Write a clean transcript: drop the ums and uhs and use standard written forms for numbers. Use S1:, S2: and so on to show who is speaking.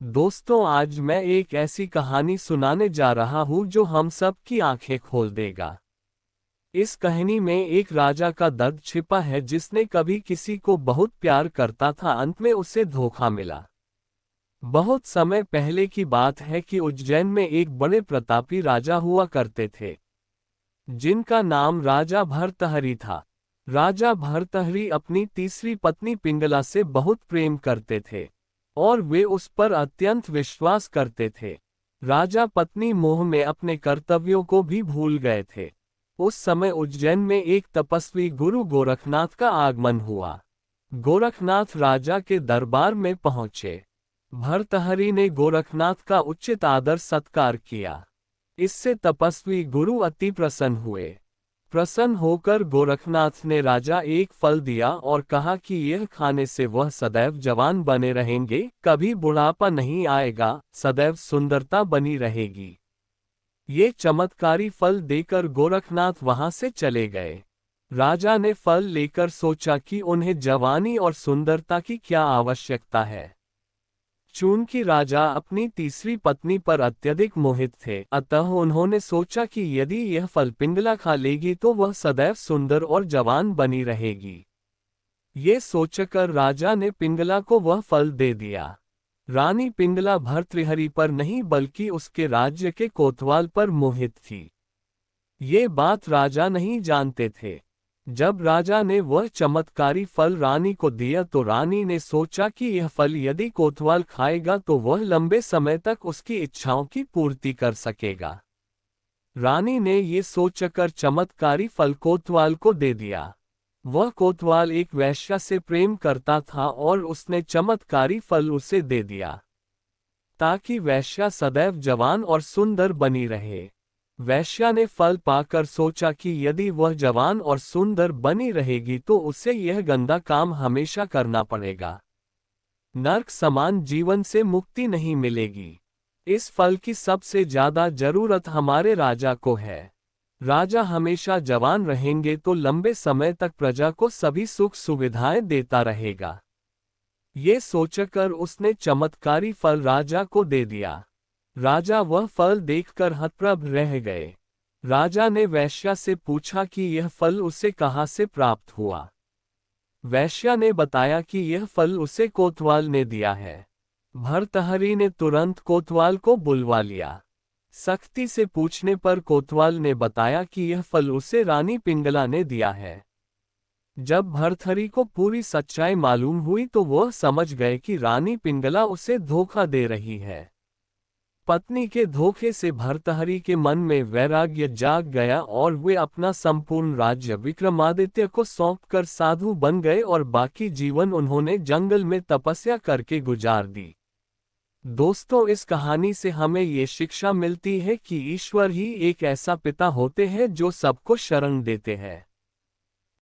S1: दोस्तों, आज मैं एक ऐसी कहानी सुनाने जा रहा हूँ जो हम सब की आंखें खोल देगा। इस कहानी में एक राजा का दर्द छिपा है जिसने कभी किसी को बहुत प्यार करता था, अंत में उसे धोखा मिला। बहुत समय पहले की बात है कि उज्जैन में एक बड़े प्रतापी राजा हुआ करते थे, जिनका नाम राजा भर्तहरि था। राजा भर्तहरि अपनी तीसरी पत्नी पिंगला से बहुत प्रेम करते थे और वे उस पर अत्यंत विश्वास करते थे। राजा पत्नी मोह में अपने कर्तव्यों को भी भूल गए थे। उस समय उज्जैन में एक तपस्वी गुरु गोरखनाथ का आगमन हुआ। गोरखनाथ राजा के दरबार में पहुंचे। भर्तहरि ने गोरखनाथ का उचित आदर सत्कार किया। इससे तपस्वी गुरु अति प्रसन्न हुए। प्रसन्न होकर गोरखनाथ ने राजा एक फल दिया और कहा कि यह खाने से वह सदैव जवान बने रहेंगे, कभी बुढ़ापा नहीं आएगा, सदैव सुंदरता बनी रहेगी। ये चमत्कारी फल देकर गोरखनाथ वहां से चले गए। राजा ने फल लेकर सोचा कि उन्हें जवानी और सुंदरता की क्या आवश्यकता है। चूंकि राजा अपनी तीसरी पत्नी पर अत्यधिक मोहित थे, अतः उन्होंने सोचा कि यदि यह फल पिंगला खा लेगी तो वह सदैव सुंदर और जवान बनी रहेगी। ये सोचकर राजा ने पिंगला को वह फल दे दिया। रानी पिंगला भर्तृहरि पर नहीं बल्कि उसके राज्य के कोतवाल पर मोहित थी। ये बात राजा नहीं जानते थे। जब राजा ने वह चमत्कारी फल रानी को दिया तो रानी ने सोचा कि यह फल यदि कोतवाल खाएगा तो वह लंबे समय तक उसकी इच्छाओं की पूर्ति कर सकेगा। रानी ने ये सोचकर चमत्कारी फल कोतवाल को दे दिया। वह कोतवाल एक वेश्या से प्रेम करता था और उसने चमत्कारी फल उसे दे दिया ताकि वेश्या सदैव जवान और सुंदर बनी रहे। वेश्या ने फल पाकर सोचा कि यदि वह जवान और सुंदर बनी रहेगी तो उसे यह गंदा काम हमेशा करना पड़ेगा। नर्क समान जीवन से मुक्ति नहीं मिलेगी। इस फल की सबसे ज्यादा जरूरत हमारे राजा को है। राजा हमेशा जवान रहेंगे तो लंबे समय तक प्रजा को सभी सुख सुविधाएं देता रहेगा। ये सोचकर उसने चमत्कारी फल राजा को दे दिया। राजा वह फल देखकर हतप्रभ रह गए। राजा ने वेश्या से पूछा कि यह फल उसे कहाँ से प्राप्त हुआ। वेश्या ने बताया कि यह फल उसे कोतवाल ने दिया है। भर्तहरि ने तुरंत कोतवाल को बुलवा लिया। सख्ती से पूछने पर कोतवाल ने बताया कि यह फल उसे रानी पिंगला ने दिया है। जब भर्तहरि को पूरी सच्चाई मालूम हुई तो वह समझ गए कि रानी पिंगला उसे धोखा दे रही है। पत्नी के धोखे से भर्तहरि के मन में वैराग्य जाग गया और वे अपना संपूर्ण राज्य विक्रमादित्य को सौंपकर साधु बन गए और बाकी जीवन उन्होंने जंगल में तपस्या करके गुजार दी। दोस्तों, इस कहानी से हमें ये शिक्षा मिलती है कि ईश्वर ही एक ऐसा पिता होते हैं जो सबको शरण देते हैं।